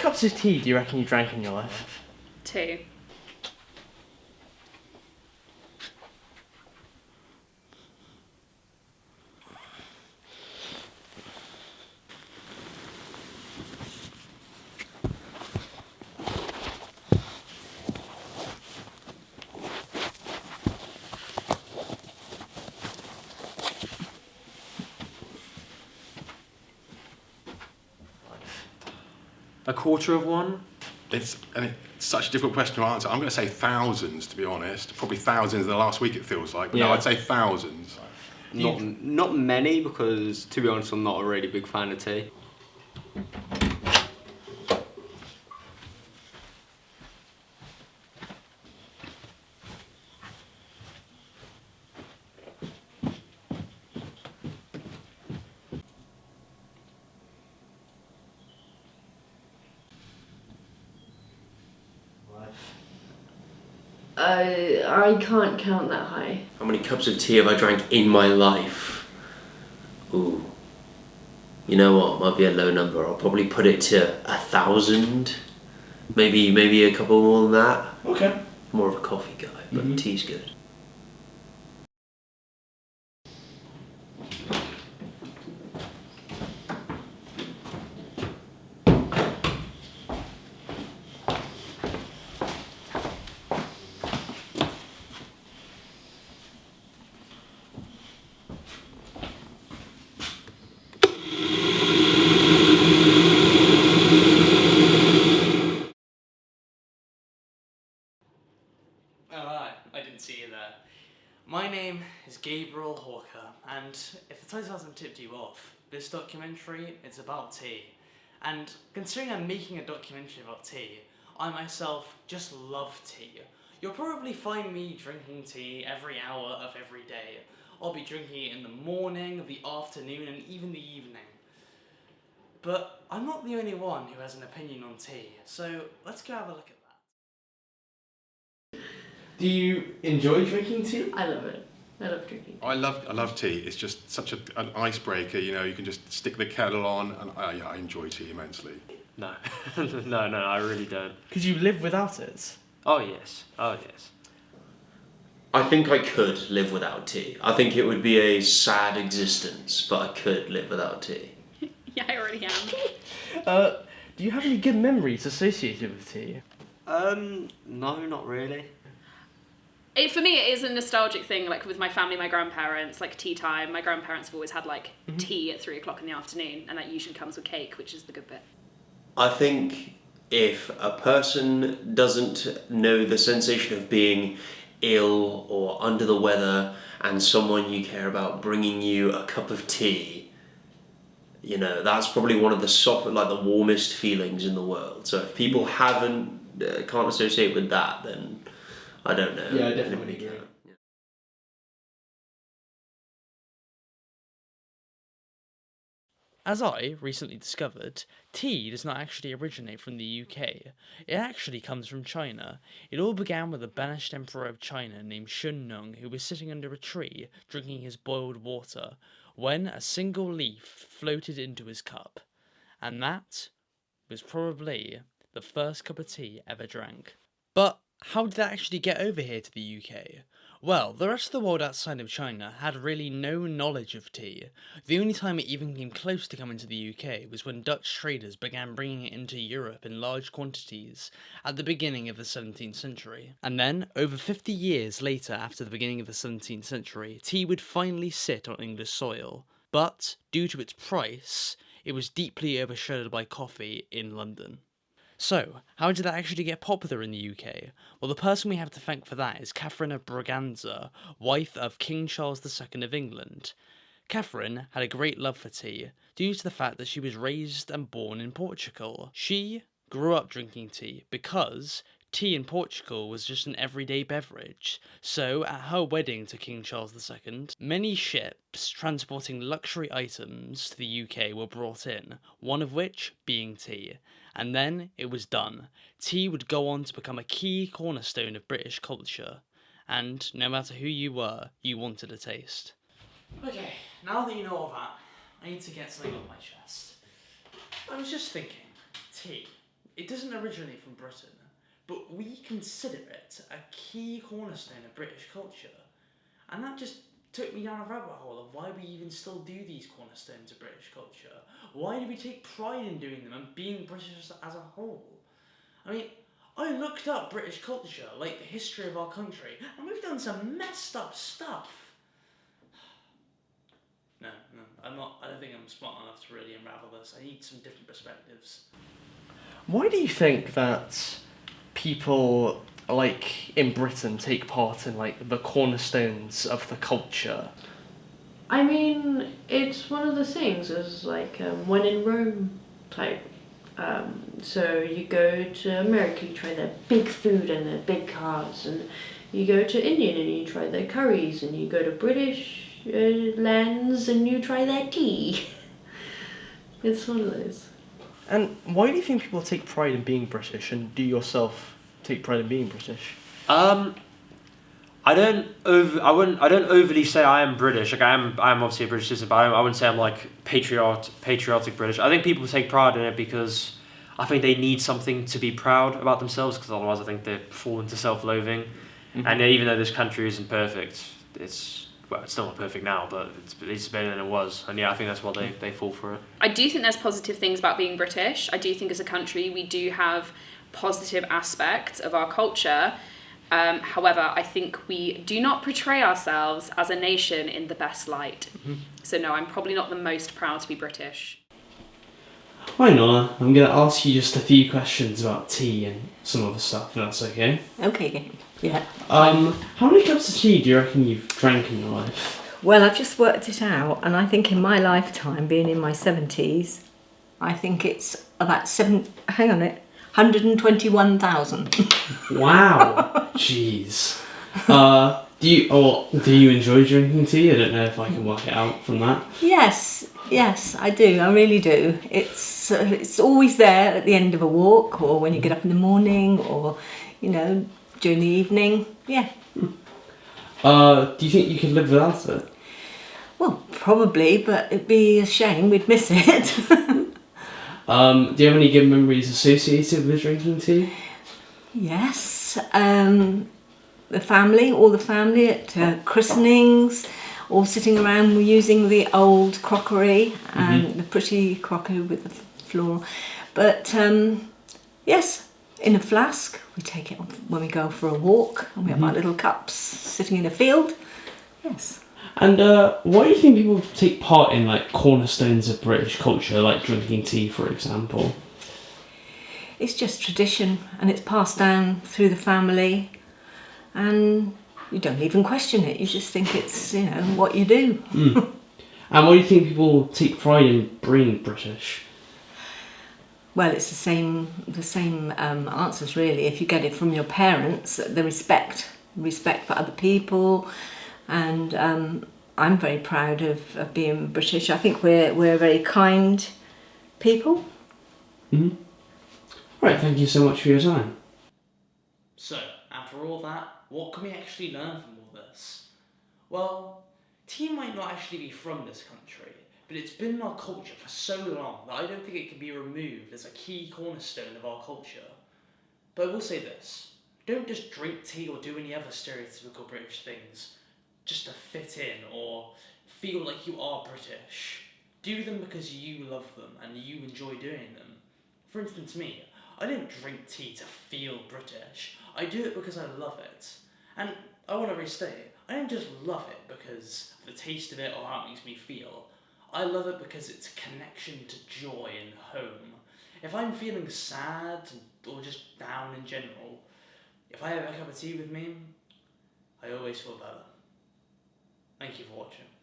cups of tea do you reckon you drank in your life? 2. A quarter of one? It's such a difficult question to answer. I'm going to say thousands, to be honest. Probably thousands in the last week, it feels like. But no, Yeah. I'd say thousands. Not many, because to be honest, I'm not a really big fan of tea. I can't count that high. How many cups of tea have I drank in my life? Ooh. You know what? Might be a low number. I'll probably put it to 1,000. Maybe a couple more than that. Okay. More of a coffee guy, but tea's good. Alright, I didn't see you there. My name is Gabriel Hawker, and if the title hasn't tipped you off, this documentary is about tea. And considering I'm making a documentary about tea, I myself just love tea. You'll probably find me drinking tea every hour of every day. I'll be drinking it in the morning, the afternoon, and even the evening. But I'm not the only one who has an opinion on tea, so let's go have a look at that. Do you enjoy drinking tea? I love it. I love drinking. I love tea. It's just such an icebreaker, you know. You can just stick the kettle on, and I enjoy tea immensely. No. no, I really don't. Because you live without it. Oh yes. I think I could live without tea. I think it would be a sad existence, but I could live without tea. Yeah, I already am. Do you have any good memories associated with tea? No, not really. For me, it is a nostalgic thing, like with my family, my grandparents, like tea time. My grandparents have always had like tea at 3 o'clock in the afternoon, and that usually comes with cake, which is the good bit. I think if a person doesn't know the sensation of being ill or under the weather and someone you care about bringing you a cup of tea, you know, that's probably one of the warmest feelings in the world. So if people can't associate with that, then I don't know. Yeah, I if definitely anybody agree. can. As I recently discovered, tea does not actually originate from the UK. It actually comes from China. It all began with a banished emperor of China named Shun Nung, who was sitting under a tree drinking his boiled water when a single leaf floated into his cup. And that was probably the first cup of tea ever drank. But how did that actually get over here to the UK? Well, the rest of the world outside of China had really no knowledge of tea. The only time it even came close to coming to the UK was when Dutch traders began bringing it into Europe in large quantities at the beginning of the 17th century. And then, over 50 years later after the beginning of the 17th century, tea would finally sit on English soil. But, due to its price, it was deeply overshadowed by coffee in London. So, how did that actually get popular in the UK? Well, the person we have to thank for that is Catherine of Braganza, wife of King Charles II of England. Catherine had a great love for tea, due to the fact that she was raised and born in Portugal. She grew up drinking tea because tea in Portugal was just an everyday beverage. So, at her wedding to King Charles II, many ships transporting luxury items to the UK were brought in, one of which being tea. And then it was done. Tea would go on to become a key cornerstone of British culture. And no matter who you were, you wanted a taste. Okay, now that you know all that, I need to get something off my chest. I was just thinking, tea. it doesn't originate from Britain, but we consider it a key cornerstone of British culture. And that just took me down a rabbit hole of why we even still do these cornerstones of British culture. Why do we take pride in doing them and being British as a whole? I mean, I looked up British culture, like the history of our country, and we've done some messed up stuff. No, I'm not. I don't think I'm smart enough to really unravel this. I need some different perspectives. Why do you think that people like in Britain take part in like the cornerstones of the culture? I mean, it's one of the things as like when in Rome type. So you go to America, you try their big food and their big cars, and you go to Indian and you try their curries, and you go to British lands and you try their tea. It's one of those. And why do you think people take pride in being British, and do you yourself take pride in being British? I don't overly say I am British. Like I am obviously a British citizen, but I wouldn't say I'm like patriotic British. I think people take pride in it because I think they need something to be proud about themselves, because otherwise I think they fall into self-loathing. Mm-hmm. And even though this country isn't perfect, it's still not perfect now, but it's better than it was. And yeah, I think that's why they fall for it. I do think there's positive things about being British. I do think as a country we do have positive aspects of our culture. However, I think we do not portray ourselves as a nation in the best light. Mm-hmm. So no, I'm probably not the most proud to be British. Hi Nola, I'm going to ask you just a few questions about tea and some other stuff, if that's okay. Okay, yeah. How many cups of tea do you reckon you've drank in your life? Well, I've just worked it out, and I think in my lifetime, being in my 70s, I think it's about 121,000. Wow, jeez. Do you enjoy drinking tea? I don't know if I can work it out from that. Yes, I do. I really do. It's always there at the end of a walk, or when you get up in the morning, or during the evening. Yeah. Do you think you could live without it? Well, probably, but it'd be a shame. We'd miss it. Do you have any good memories associated with drinking tea? Yes. All the family at christenings, all sitting around using the old crockery and the pretty crockery with the floral. But yes, in a flask. We take it when we go for a walk, and we have our little cups sitting in a field. Yes. And why do you think people take part in like cornerstones of British culture, like drinking tea, for example? It's just tradition, and it's passed down through the family, and you don't even question it. You just think it's what you do. And why do you think people take pride in being British? Well, it's the same answers really. If you get it from your parents, the respect for other people, and I'm very proud of being British. I think we're very kind people. Mm-hmm. Right, thank you so much for your time. So, after all that, what can we actually learn from all this? Well, tea might not actually be from this country, but it's been in our culture for so long that I don't think it can be removed as a key cornerstone of our culture. But I will say this, don't just drink tea or do any other stereotypical British things just to fit in or feel like you are British. Do them because you love them and you enjoy doing them. For instance, me, I don't drink tea to feel British. I do it because I love it. And I want to restate, I don't just love it because of the taste of it or how it makes me feel. I love it because it's a connection to joy and home. If I'm feeling sad or just down in general, if I have a cup of tea with me, I always feel better. Thank you for watching.